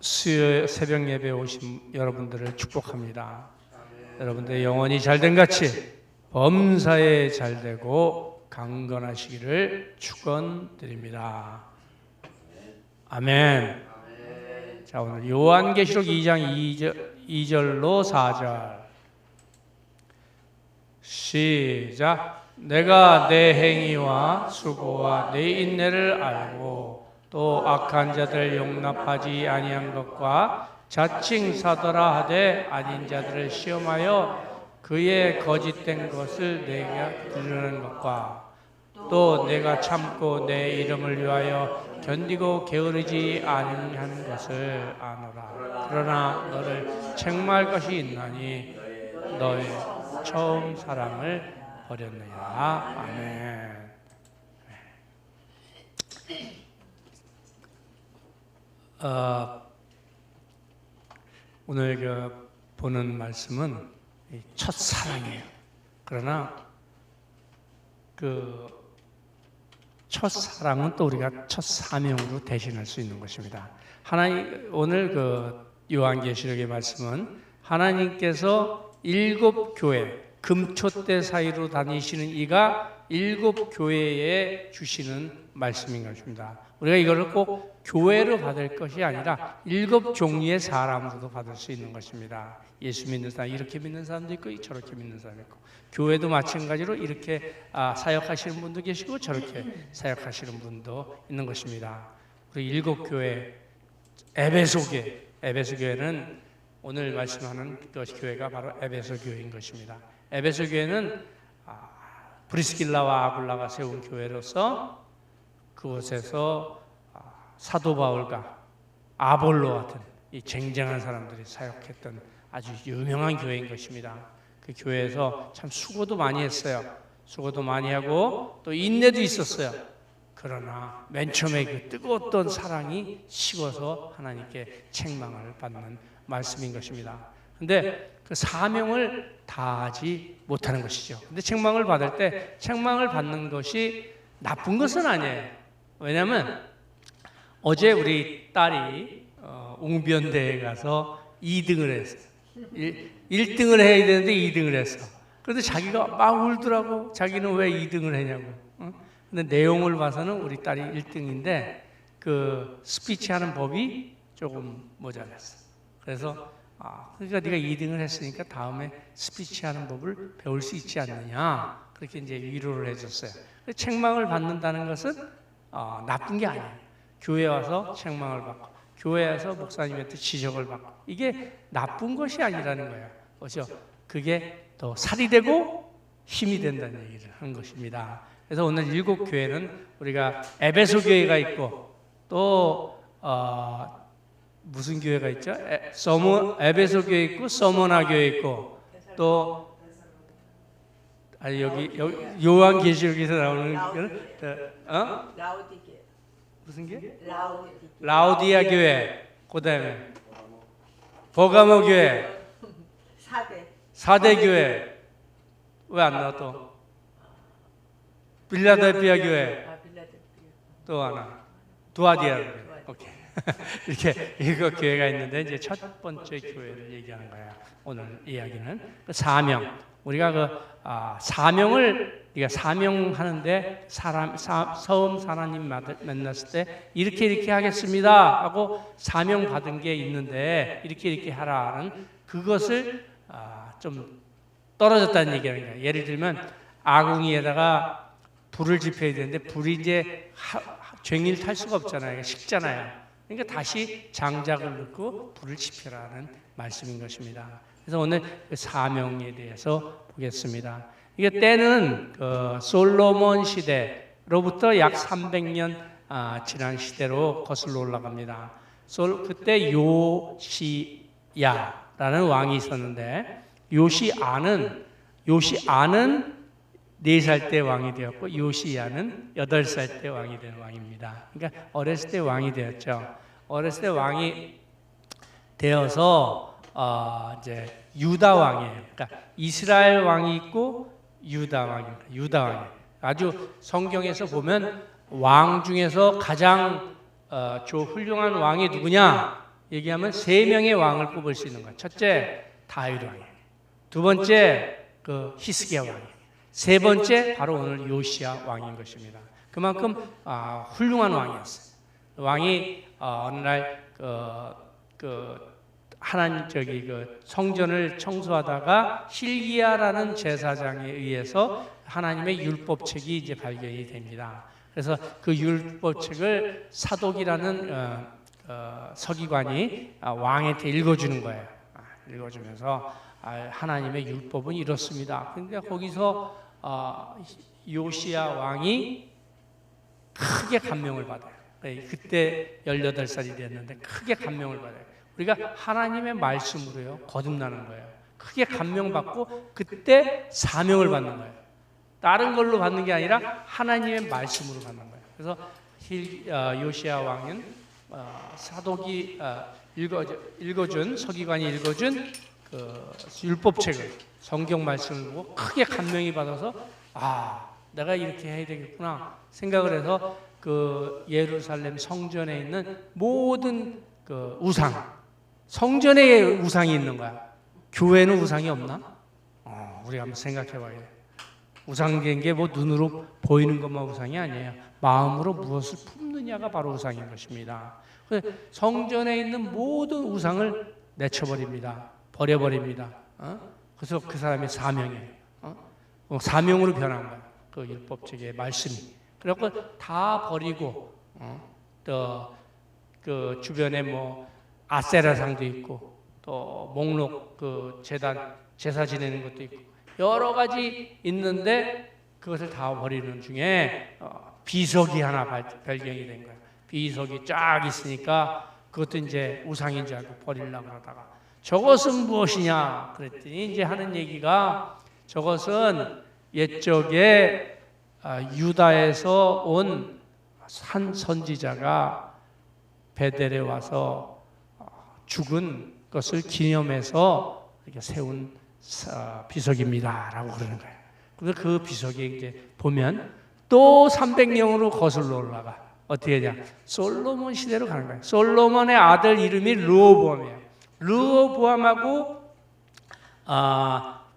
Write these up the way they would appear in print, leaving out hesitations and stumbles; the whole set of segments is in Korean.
수요 새벽 예배 오신 여러분들을 축복합니다. 여러분들 영혼이 잘된 같이 범사에 잘되고 강건하시기를 축원드립니다. 아멘. 자, 오늘 요한계시록 2장 2절로 4절 시작. 내가 내 행위와 수고와 내 인내를 알고 또 악한 자들 용납하지 아니한 것과 자칭 사도라 하되 아닌 자들을 시험하여 그의 거짓된 것을 내게 드러내는 것과 또 내가 참고 내 이름을 위하여 견디고 게으르지 아니하는 것을 아노라. 그러나 너를 책망할 것이 있나니 너의 처음 사랑을 버렸느냐. 아멘. 오늘 보는 말씀은 첫사랑이에요. 그러나 첫사랑은 또 우리가 첫사명으로 대신할 수 있는 것입니다. 오늘 요한계시록의 말씀은 하나님께서 7교회, 금초대 사이로 다니시는 이가 7교회에 주시는 말씀인 것입니다. 우리가 이거를 꼭 교회로 받을 것이 아니라 7 종류의 사람으로도 받을 수 있는 것입니다. 예수 믿는 사람, 이렇게 믿는 사람도 있고 저렇게 믿는 사람도 있고, 교회도 마찬가지로 이렇게 사역하시는 분도 계시고 저렇게 사역하시는 분도 있는 것입니다. 우리 7교회, 에베소교회는 오늘 말씀하는 교회가 바로 에베소교회인 것입니다. 에베소교회는 브리스길라와 아굴라가 세운 교회로서 그곳에서 사도 바울과 아볼로 같은 이 쟁쟁한 사람들이 사역했던 아주 유명한 교회인 것입니다. 그 교회에서 참 수고도 많이 했어요. 수고도 많이 하고 또 인내도 있었어요. 그러나 맨 처음에 그 뜨거웠던 사랑이 식어서 하나님께 책망을 받는 말씀인 것입니다. 그런데 그 사명을 다하지 못하는 것이죠. 근데 책망을 받을 때 책망을 받는 것이 나쁜 것은 아니에요. 왜냐하면 어제 우리 딸이 웅변대에 가서 2등을 했어요. 1등을 해야 되는데 2등을 했어. 그런데 자기가 막 울더라고. 자기는 왜 2등을 했냐고. 근데 내용을 봐서는 우리 딸이 1등인데 그 스피치 하는 법이 조금 모자랐어. 그래서 그러니까 네가 2등을 했으니까 다음에 스피치 하는 법을 배울 수 있지 않느냐. 그렇게 이제 위로를 해줬어요. 책망을 받는다는 것은 나쁜 게 아니에요. 교회 와서 책망을 받고 교회에서 목사님한테 지적을 받고 이게 나쁜 것이 아니라는 거예요. 그렇죠? 그게 더 살이 되고 힘이 된다는 얘기를 한 것입니다. 그래서 오늘 7교회는 우리가 에베소 교회가 있고 또 무슨 교회가 있죠? 에베소 교회 있고 서머나 교회 있고 또 여기 요한계시록에서 나오는 라오디게. 무슨 교회? 라오디게. 라오디아 교회, 그다음에 버가모 교회, 사대 교회, 왜 안 나와 또? 빌라델피아 교회, 또 하나, 두아디아 교회. 오케이. 이렇게 7 교회가 있는데 이제 첫 번째 교회를 얘기하는 거야. 오늘 이야기는 사명. 우리가 사명을 우리가 사명하는데 처음 하나님 만났을 때 이렇게 하겠습니다 하고 사명 받은 게 있는데 이렇게 하라는 그것을 좀 떨어졌다는 얘기라는 거예요. 예를 들면 아궁이에다가 불을 지펴야 되는데 불이 이제 쟁일 탈 수가 없잖아요. 식잖아요. 그러니까 다시 장작을 넣고 불을 지펴라는 말씀인 것입니다. 그래서 오늘 그 사명에 대해서 보겠습니다. 이게 때는 솔로몬 시대로부터 약 300년 지난 시대로 거슬러 올라갑니다. 그때 요시야라는 왕이 있었는데 요시아는 4살 때 왕이 되었고 요시야는 8살 때 왕이 된 왕입니다. 그러니까 어렸을 때 왕이 되었죠. 어렸을 때 왕이 되어서 이제 유다 왕이에요. 그러니까 이스라엘 왕이 있고 유다 왕입니다. 유다 왕이에요. 아주 성경에서 보면 왕 중에서 가장 훌륭한 왕이 누구냐? 얘기하면 세 명의 왕을 뽑을 수 있는 거예요. 첫째 다윗 왕이, 두 번째 그 히스기야 왕이, 세 번째 바로 오늘 요시야 왕인 것입니다. 그만큼 훌륭한 왕이었어요. 왕이 어느 날 하나님 그 성전을 청소하다가 hil기야라는 제사장에 의해서 하나님의 율법책이 이제 발견이 됩니다. 그래서 그 율법책을 사독이라는 서기관이 왕한테 읽어주는 거예요. 읽어주면서 하나님의 율법은 이렇습니다. 그러니까 거기서 요시야 왕이 크게 감명을 받아요. 그때 18살이 됐는데 크게 감명을 받아요. 우리가 하나님의 말씀으로요 거듭나는 거예요. 크게 감명받고 그때 사명을 받는 거예요. 다른 걸로 받는 게 아니라 하나님의 말씀으로 받는 거예요. 그래서 요시야 왕은 사독이 읽어준, 서기관이 읽어준 그 율법책을, 성경 말씀을 보고 크게 감명이 받아서 내가 이렇게 해야 되겠구나 생각을 해서 그 예루살렘 성전에 있는 모든 그 우상, 성전에 우상이 있는 거야. 교회는 우상이 없나? 우리가 한번 생각해 봐야 돼. 우상된 게 뭐 눈으로 보이는 것만 우상이 아니에요. 마음으로 무엇을 품느냐가 바로 우상인 것입니다. 성전에 있는 모든 우상을 내쳐버립니다. 버려버립니다. 그래서 그 사람의 사명이에요. 사명으로 변한 거예요. 그 율법책의 말씀이. 그래서 다 버리고 또 그 주변에 뭐 아세라상도 있고 또 목록 그 제사 지내는 것도 있고 여러 가지 있는데 그것을 다 버리는 중에 비석이 하나 발견이 된 거예요. 비석이 쫙 있으니까 그것도 이제 우상인 줄 알고 버리려고 하다가 저것은 무엇이냐 그랬더니 이제 하는 얘기가 저것은 옛적에 유다에서 온 한 선지자가 베델에 와서 죽은 것을 기념해서 이렇게 세운 비석입니다라고 그러는 거예요. 그래서 그 비석에 이제 보면 또 300년으로 거슬러 올라가. 어떻게 되냐? 솔로몬 시대로 가는 거예요. 솔로몬의 아들 이름이 르호보암이에요. 르호보암하고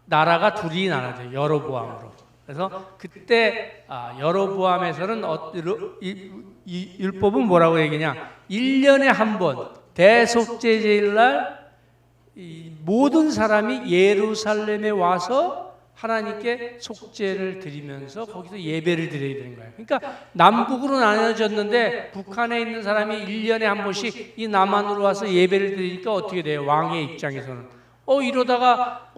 나라가 둘이 나눠져요. 여로보암으로. 그래서 그때 여로보암에서는 이 율법은 뭐라고 얘기냐? 1년에 한 번 대속죄제일날 모든 사람이 예루살렘에 와서 하나님께 속죄를 드리면서 거기서 예배를 드려야 되는 거예요. 그러니까 남북으로 나눠졌는데 북한에 있는 사람이 1년에 한 번씩 이 남한으로 와서 예배를 드리니까 어떻게 돼요? 왕의 입장에서는 이러다가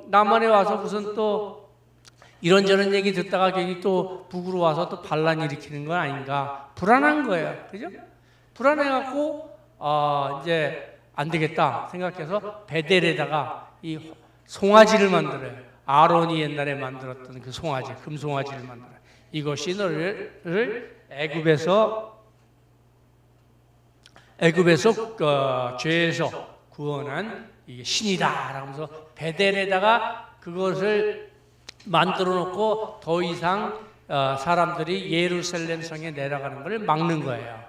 남한에 와서 무슨 또 이런저런 얘기 듣다가 괜히 또 북으로 와서 또 반란 일으키는 건 아닌가 불안한 거예요. 그죠? 불안해갖고 이제 안 되겠다 생각해서 베델에다가 이 송아지를 만들어요. 아론이 옛날에 만들었던 그 송아지, 금송아지를 만들어요. 이것이 너를 애굽에서 죄에서 구원한 이게 신이다 라면서 베델에다가 그것을 만들어 놓고 더 이상 사람들이 예루살렘 성에 내려가는 걸 막는 거예요.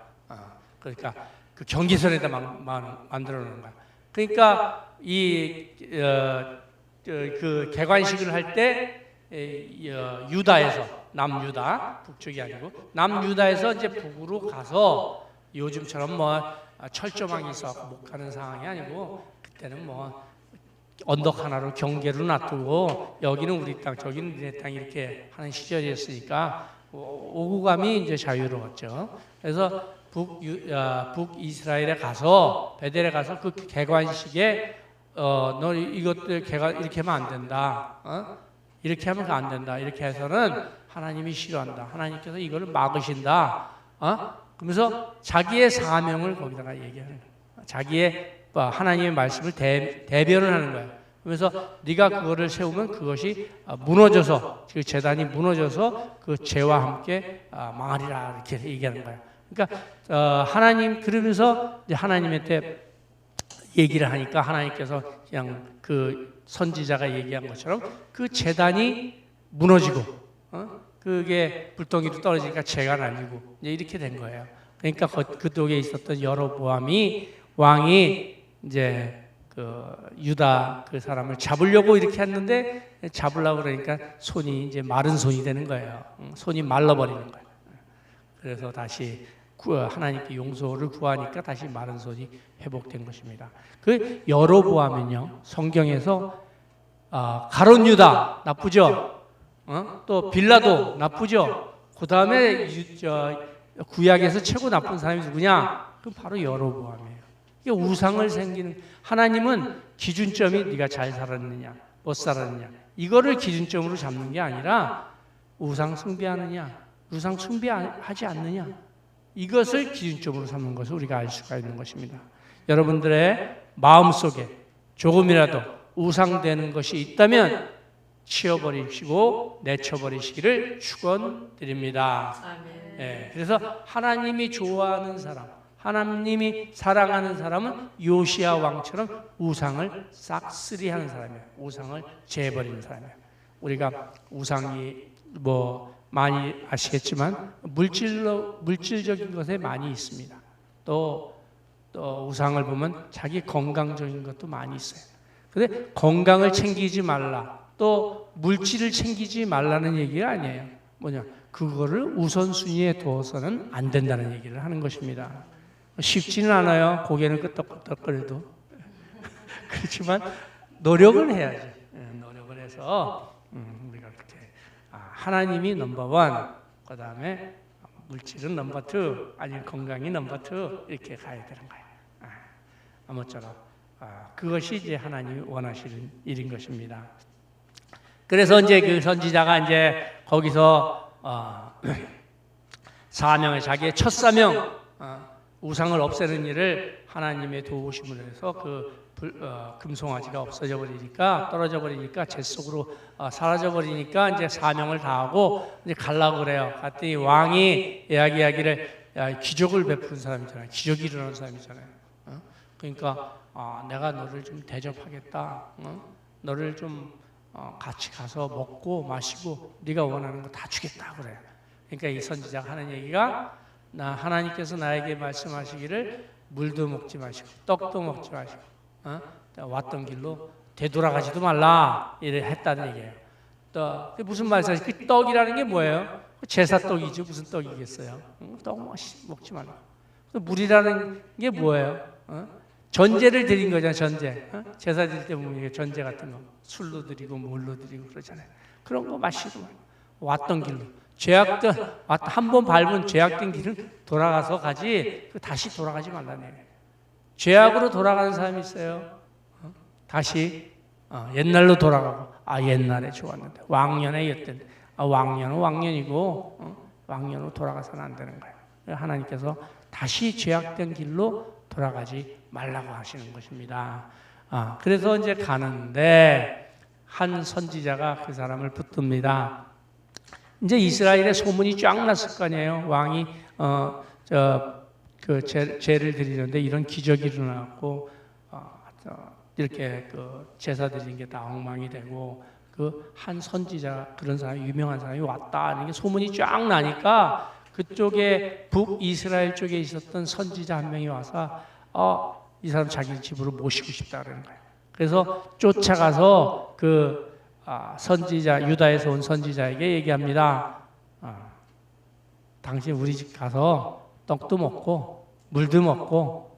그러니까 그 경계선에다 만들어 놓는 거예요. 그러니까 그 개관식을 할 때 유다에서 남유다 북쪽이 아니고 남유다에서 이제 북으로 가서 요즘처럼 뭐 철조망이 있어서 못 가는 상황이 아니고 그때는 뭐 언덕 하나로 경계로 놔두고 여기는 우리 땅, 저기는 니네 땅 이렇게 하는 시절이었으니까 오구감이 이제 자유로웠죠. 그래서 북이스라엘에 가서 베델에 가서 그 개관식에 너 이것들 이렇게 하면 안 된다. 이렇게 하면 안 된다. 이렇게 해서는 하나님이 싫어한다. 하나님께서 이거를 막으신다. 그러면서 자기의 사명을 거기다가 얘기하는 거예요. 자기의 하나님의 말씀을 대변을 하는 거예요. 그래서 네가 그거를 세우면 그것이 무너져서 그 제단이 무너져서 그 죄와 함께 망하리라 이렇게 얘기하는 거예요. 그러니까 하나님 그러면서 이제 하나님한테 얘기를 하니까 하나님께서 그냥 그 선지자가 얘기한 것처럼 그 제단이 무너지고 그게 불덩이로 떨어지니까 죄가 날리고 이제 이렇게 된 거예요. 그러니까 그쪽에 있었던 여로보암이 왕이 이제 그 유다 그 사람을 잡으려고 이렇게 했는데 잡으려고 그러니까 손이 이제 마른 손이 되는 거예요. 손이 말라버리는 거예요. 그래서 다시 하나님께 용서를 구하니까 다시 마른 손이 회복된 것입니다. 그 여로보암은요, 성경에서 가론 유다 나쁘죠? 또 빌라도 나쁘죠? 그 다음에 구약에서 최고 나쁜 사람이 누구냐? 그 바로 여로보암이에요. 이게 우상을 생기는, 하나님은 기준점이 네가 잘 살았느냐 못 살았느냐 이거를 기준점으로 잡는 게 아니라 우상 숭배하느냐 우상 숭배하지 않느냐 이것을 기준점으로 삼는 것을 우리가 알 수가 있는 것입니다. 여러분들의 마음속에 조금이라도 우상되는 것이 있다면 치워버리시고 내쳐버리시기를 축원드립니다. 네, 그래서 하나님이 좋아하는 사람, 하나님이 사랑하는 사람은 요시야 왕처럼 우상을 싹쓸이하는 사람이에요. 우상을 제해버리는 사람이에요. 우리가 우상이 많이 아시겠지만 물질적인 것에 많이 있습니다. 또 우상을 보면 자기 건강적인 것도 많이 있어요. 근데 건강을 챙기지 말라, 또 물질을 챙기지 말라는 얘기가 아니에요. 뭐냐? 그거를 우선순위에 두어서는 안 된다는 얘기를 하는 것입니다. 쉽지는 않아요. 고개는 끄덕끄덕거려도. 그렇지만 노력은 해야지. 노력을 해서 우리가 그렇게 하나님이 넘버원, 그 다음에 물질은 넘버2, 아니면 건강이 넘버2 이렇게 가야 되는 거예요. 아무쪼록 그것이 이제 하나님이 원하시는 일인 것입니다. 그래서 이제 그 선지자가 이제 거기서 사명을, 자기의 첫 사명, 우상을 없애는 일을 하나님의 도우심을 해서 금송아지가 없어져 버리니까, 떨어져 버리니까, 재 속으로 사라져 버리니까 이제 사명을 다하고 이제 가려고 그래요. 갔더니 왕이 이야기하기를, 기적을 베푸는 사람이잖아요. 기적이 일어나는 사람이잖아요. 그러니까 내가 너를 좀 대접하겠다. 너를 좀 같이 가서 먹고 마시고 네가 원하는 거 다 주겠다 그래요. 그러니까 이 선지자가 하는 얘기가, 하나님께서 나에게 말씀하시기를 물도 먹지 마시고 떡도 먹지 마시고 왔던 길로 되돌아가지도 말라 이래 했다는 얘기예요. 또 무슨 말씀이세요? 그 떡이라는 게 뭐예요? 제사 떡이죠. 무슨 떡이겠어요? 떡 먹지 말라. 물이라는 게 뭐예요? 전제를 드린 거잖아요. 전제. 제사 드릴 때 보면 전제 같은 거 술로 드리고 물로 드리고 그러잖아요. 그런 거 마시고 왔던 길로, 죄악된 한 번 밟은 죄악된 길은 돌아가서 가지 다시 돌아가지 말라는 얘기예요. 죄악으로 돌아가는 사람이 있어요. 다시 옛날로 돌아가고, 옛날에 좋았는데 왕년에 였던, 왕년은 왕년이고 왕년으로 돌아가서는 안 되는 거예요. 하나님께서 다시 죄악된 길로 돌아가지 말라고 하시는 것입니다. 그래서 이제 가는데 한 선지자가 그 사람을 붙듭니다. 이제 이스라엘에 소문이 쫙 났을 거 아니에요. 왕이 그 제를 드리는데 이런 기적이 일어났고 이렇게 그 제사 드리는 게 다 엉망이 되고, 그 한 선지자, 그런 사람이, 유명한 사람이 왔다 이런 게 소문이 쫙 나니까 그쪽에 북이스라엘 쪽에 있었던 선지자 한 명이 와서 이 사람 자기 집으로 모시고 싶다 그러는 거예요. 그래서 쫓아가서 그 선지자, 유다에서 온 선지자에게 얘기합니다. 당신 우리 집 가서 떡도 먹고 물도 먹고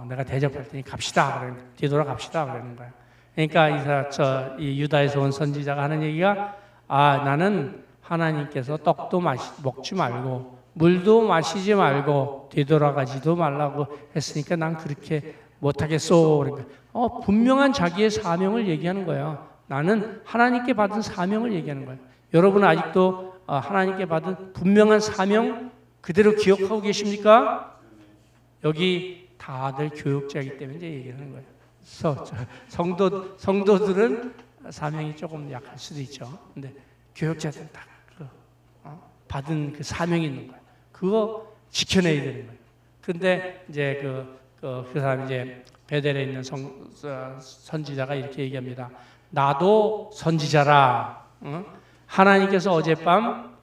내가 대접할 테니 갑시다. 뒤돌아갑시다 그러는 거예요. 그러니까 이 유다에서 온 선지자가 하는 얘기가, 나는 하나님께서 떡도 먹지 말고 물도 마시지 말고 뒤돌아가지도 말라고 했으니까 난 그렇게 못하겠소. 그러니까 분명한 자기의 사명을 얘기하는 거예요. 나는 하나님께 받은 사명을 얘기하는 거예요. 여러분은 아직도 하나님께 받은 분명한 사명 그대로 기억하고 계십니까? 여기 다들 교육자이기 때문에 이제 얘기하는 거예요. 성도들은 사명이 조금 약할 수도 있죠. 근데 교육자들은 다 받은 그 사명이 있는 거예요. 그거 지켜내야 되는 거예요. 근데 이제 그 사람이 이제 베델에 있는 선지자가 이렇게 얘기합니다. 나도 선지자라. 하나님께서 어젯밤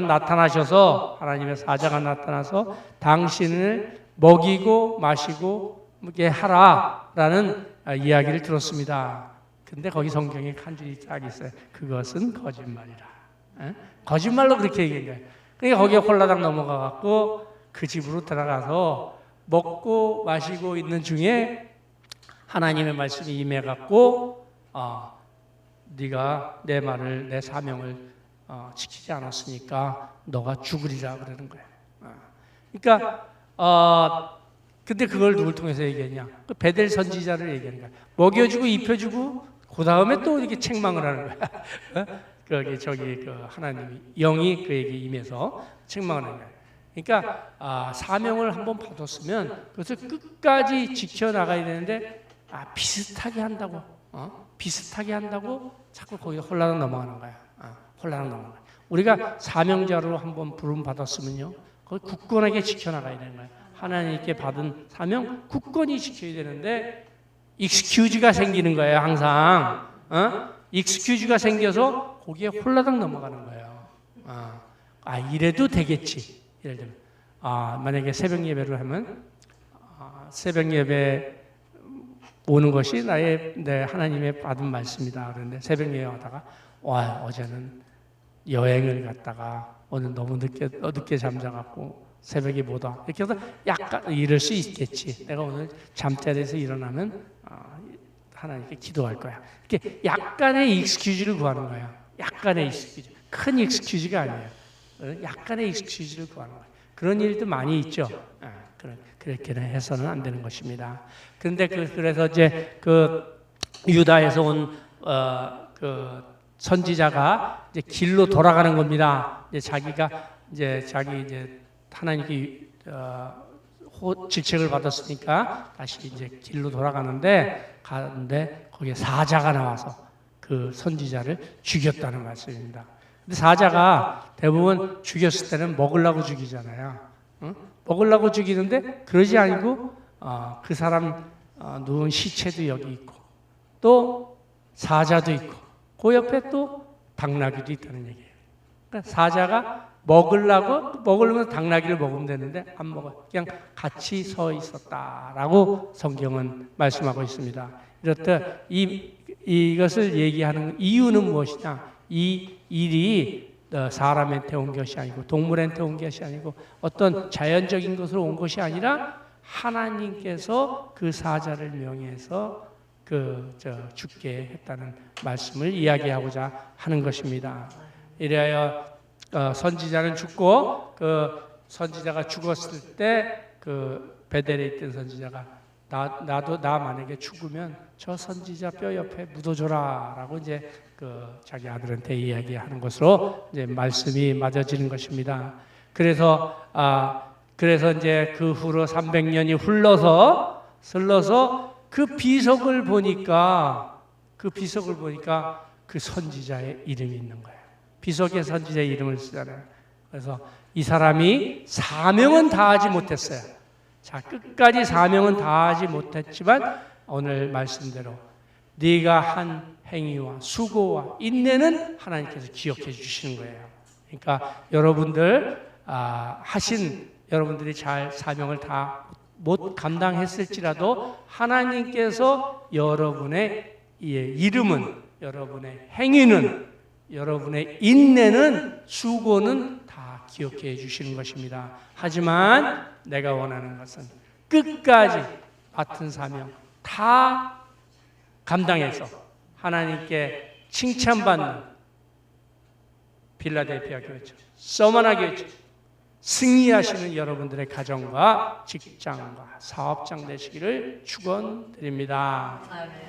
나타나셔서, 하나님의 사자가 나타나서 당신을 먹이고 마시고 이렇게 하라라는 이야기를 들었습니다. 근데 거기 성경에 한 줄이 딱 있어요. 그것은 거짓말이라. 거짓말로 그렇게 얘기한 거예요. 그러니까 거기에 홀라당 넘어가 갖고 그 집으로 들어가서 먹고 마시고 있는 중에 하나님의 말씀이 임해 갖고 네가 내 말을 내 사명을 지키지 않았으니까 너가 죽으리라 그러는 거예요. 그러니까 근데 그걸 누굴 통해서 얘기했냐? 그 베델 선지자를 얘기하는 거야. 먹여주고 입혀주고 그 다음에 또 이렇게 책망을 하는 거야. 거기 저기 그 하나님이 영이 그에게 임해서 책망을 하는 거야. 그러니까 사명을 한번 받았으면 그것을 끝까지 지켜나가야 되는데 비슷하게 한다고 비슷하게 한다고 자꾸 거기에 홀라당 넘어가는 거야. 홀라당 넘어가. 우리가 사명자로 한번 부름 받았으면요, 그걸 굳건하게 지켜나가야 되는 거야. 하나님께 받은 사명 굳건히 지켜야 되는데 익스큐즈가 생기는 거예요. 항상 익스큐즈가 생겨서 거기에 홀라당 넘어가는 거예요. 이래도 되겠지. 예를 들면 만약에 새벽 예배를 하면 새벽 예배 오는 것이 내 하나님의 받은 말씀이다. 그런데 새벽 예배 하다가 어제는 여행을 갔다가 오늘 너무 늦게 잠자갖고 새벽에 못 와. 이렇게 해서 약간 이럴 수 있겠지. 내가 오늘 잠자리에서 일어나면 하나님께 기도할 거야. 이렇게 약간의 익스큐즈를 구하는 거야. 약간의 익스큐즈. 큰 익스큐즈가 아니에요. 약간의 익스큐즈를 구하는 거야. 그런 일도 많이 있죠. 그렇게는 해서는 안 되는 것입니다. 그런데 그래서 이제 그 유다에서 온 그 선지자가 이제 길로 돌아가는 겁니다. 이제 자기가 자기 하나님께 질책을 받았으니까 다시 이제 길로 돌아가는데 거기에 사자가 나와서 그 선지자를 죽였다는 말씀입니다. 근데 사자가 대부분 죽였을 때는 먹으려고 죽이잖아요. 먹으려고 죽이는데 그러지 아니고 그 사람 누운 시체도 여기 있고 또 사자도 있고 그 옆에 또 당나귀도 있다는 얘기예요. 그러니까 사자가 먹으려면 당나귀를 먹으면 되는데 안 먹어요. 그냥 같이 서 있었다라고 성경은 말씀하고 있습니다. 이렇듯 이것을 얘기하는 이유는 무엇이냐? 이 일이 사람한테 온 것이 아니고 동물한테 온 것이 아니고 어떤 자연적인 것으로 온 것이 아니라 하나님께서 그 사자를 명해서 죽게 했다는 말씀을 이야기하고자 하는 것입니다. 이래야 선지자는 죽고 그 선지자가 죽었을 때 그 베델에 있던 선지자가 나 만약에 죽으면 저 선지자 뼈 옆에 묻어줘라라고 이제 그 자기 아들한테 이야기하는 것으로 이제 말씀이 맞아지는 것입니다. 그래서 이제 그 후로 300년이 흘러서 그 비석을 보니까 그 선지자의 이름이 있는 거예요. 비석에 선지자의 이름을 쓰잖아요. 그래서 이 사람이 사명은 다하지 못했어요. 자, 끝까지 사명은 다하지 못했지만 오늘 말씀대로 네가 한 행위와 수고와 인내는 하나님께서 기억해 주시는 거예요. 그러니까 여러분들이 잘 사명을 다 못 감당했을지라도 하나님께서 여러분의 이름은, 여러분의 행위는, 여러분의 인내는, 수고는 다 기억해 주시는 것입니다. 하지만 내가 원하는 것은 끝까지 맡은 사명 다 감당해서 하나님께 칭찬받는 필라델피아 교회처럼 서머나 교회처럼 승리하시는 여러분들의 가정과 직장과 사업장 되시기를 축원드립니다.